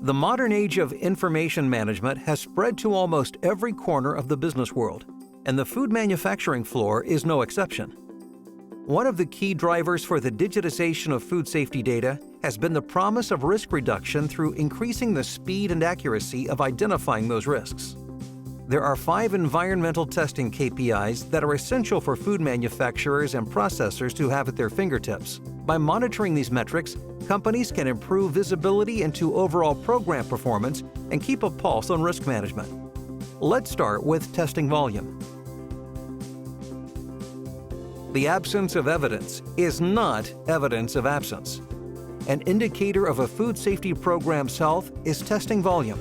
The modern age of information management has spread to almost every corner of the business world, and the food manufacturing floor is no exception. One of the key drivers for the digitization of food safety data has been the promise of risk reduction through increasing the speed and accuracy of identifying those risks. There are 5 environmental testing KPIs that are essential for food manufacturers and processors to have at their fingertips. By monitoring these metrics, companies can improve visibility into overall program performance and keep a pulse on risk management. Let's start with testing volume. The absence of evidence is not evidence of absence. An indicator of a food safety program's health is testing volume.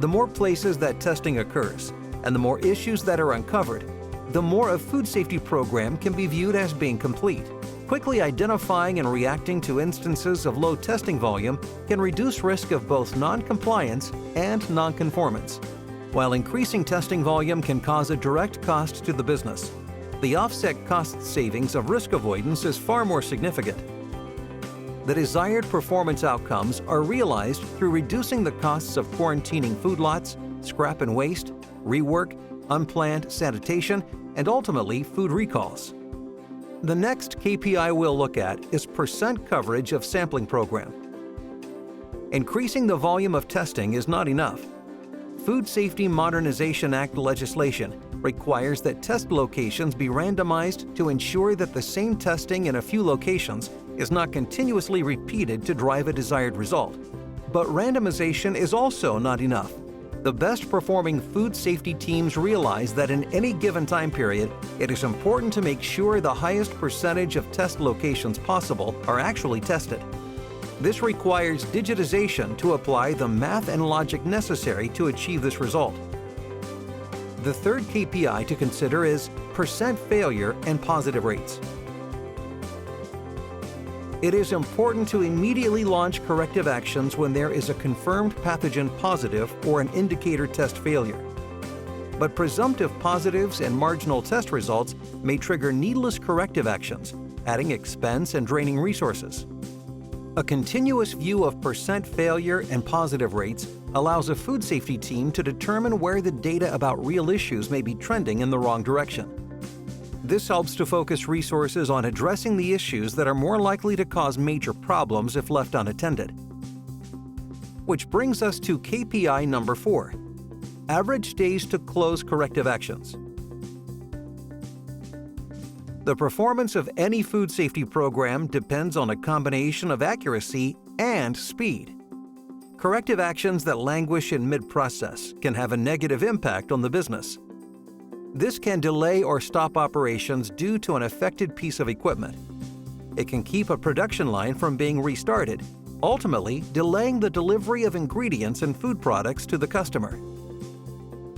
The more places that testing occurs, and the more issues that are uncovered, the more a food safety program can be viewed as being complete. Quickly identifying and reacting to instances of low testing volume can reduce risk of both non-compliance and non-conformance. While increasing testing volume can cause a direct cost to the business, the offset cost savings of risk avoidance is far more significant. The desired performance outcomes are realized through reducing the costs of quarantining food lots, scrap and waste, rework, unplanned sanitation, and ultimately food recalls. The next KPI we'll look at is percent coverage of sampling program. Increasing the volume of testing is not enough. Food Safety Modernization Act legislation requires that test locations be randomized to ensure that the same testing in a few locations is not continuously repeated to drive a desired result. But randomization is also not enough. The best performing food safety teams realize that in any given time period, it is important to make sure the highest percentage of test locations possible are actually tested. This requires digitization to apply the math and logic necessary to achieve this result. The third KPI to consider is percent failure and positive rates. It is important to immediately launch corrective actions when there is a confirmed pathogen positive or an indicator test failure. But presumptive positives and marginal test results may trigger needless corrective actions, adding expense and draining resources. A continuous view of percent failure and positive rates allows a food safety team to determine where the data about real issues may be trending in the wrong direction. This helps to focus resources on addressing the issues that are more likely to cause major problems if left unattended. Which brings us to KPI number 4, average days to close corrective actions. The performance of any food safety program depends on a combination of accuracy and speed. Corrective actions that languish in mid-process can have a negative impact on the business. This can delay or stop operations due to an affected piece of equipment. It can keep a production line from being restarted, ultimately delaying the delivery of ingredients and food products to the customer.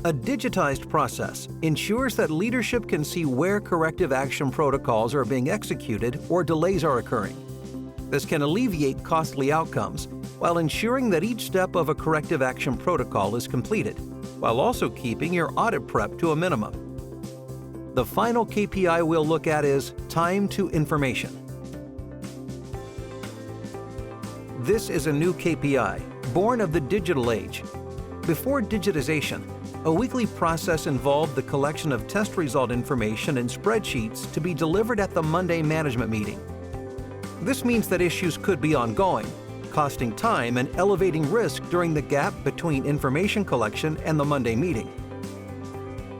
A digitized process ensures that leadership can see where corrective action protocols are being executed or delays are occurring. This can alleviate costly outcomes while ensuring that each step of a corrective action protocol is completed, while also keeping your audit prep to a minimum. The final KPI we'll look at is time to information. This is a new KPI, born of the digital age. Before digitization, a weekly process involved the collection of test result information in spreadsheets to be delivered at the Monday management meeting. This means that issues could be ongoing, costing time and elevating risk during the gap between information collection and the Monday meeting.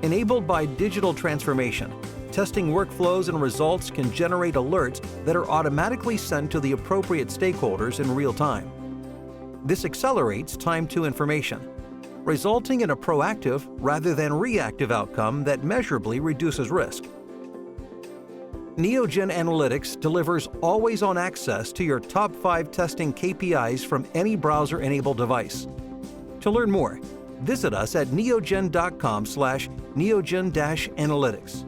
Enabled by digital transformation, testing workflows and results can generate alerts that are automatically sent to the appropriate stakeholders in real time. This accelerates time to information, resulting in a proactive rather than reactive outcome that measurably reduces risk. Neogen Analytics delivers always-on access to your top 5 testing KPIs from any browser-enabled device. To learn more, visit us at neogen.com/neogen-analytics.